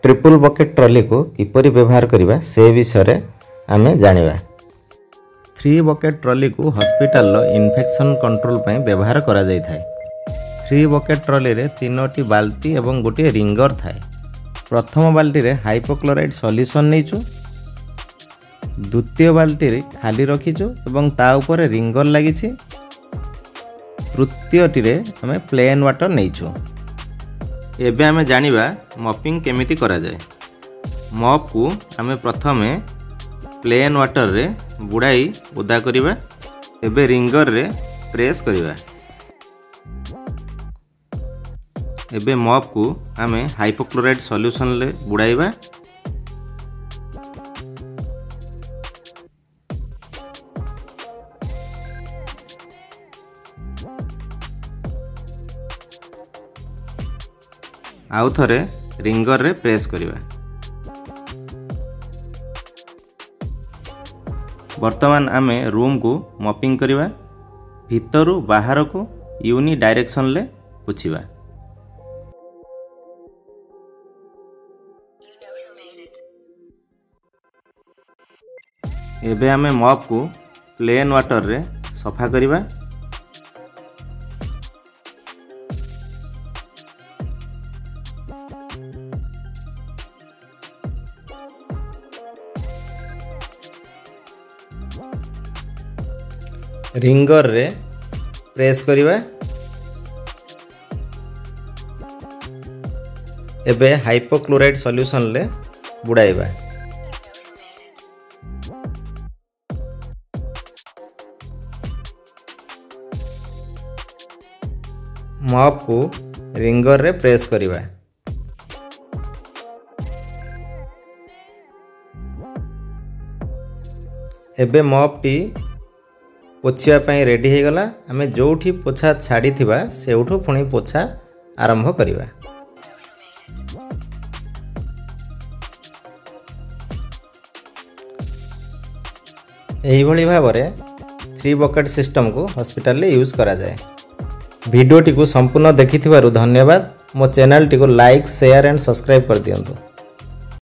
Triple bucket trolley को किपरि व्यवहार करबा से विषय आमे जानिबा। 3 बकेट ट्रॉली को हॉस्पिटल इन्फेक्शन कंट्रोल पय व्यवहार करा जाय थाए। 3 बकेट ट्रॉली रे 3टी बाल्टी एवं गोटे रिंगर थाए। प्रथम बाल्टी रे हाइपोक्लोराइड सॉल्यूशन नेचु, द्वितीय बाल्टी रे खाली रखिचु एवं ता ऊपर रिंगर लागिछि, तृतीय टी रे हमें प्लेन वाटर नेचु। एबे हमें जानिबा मॉपिंग केमिति करा जाय। मॉप को हमें प्रथमे प्लेन वाटर रे बुड़ाई ओदा करिबा। एबे रिंगर रे प्रेस करिबा। एबे मॉप को हमें हाइपोक्लोराइड सॉल्यूशन ले बुड़ाइबा। आउ थरे रिंगर रे प्रेस करिबा। वर्तमान आमे रूम को मॉपिंग करिबा। भितरु बाहर को यूनि डायरेक्शन ले पुछिबा। एबे आमे मॉप को प्लेन वाटर रे सफा करिबा। रिंगर रे प्रेस करिबा। एबे हाइपोक्लोराइड सॉल्यूशन ले बुड़ाइबा। मॉप को रिंगर रे प्रेस करिबा। एबे मॉप टी पोछिया पई रेडी हे गला। हमें जोठी पोछा छाड़ी थिबा सेउठो पुणी पोछा आरंभ करिबा। एही भली भाबरे 3 बकेट सिस्टम को हॉस्पिटल ले यूज करा जाए। वीडियो टी को संपूर्ण देखिथिबारु धन्यवाद। मो चैनल टी को लाइक शेयर एंड सब्सक्राइब कर दियंतु।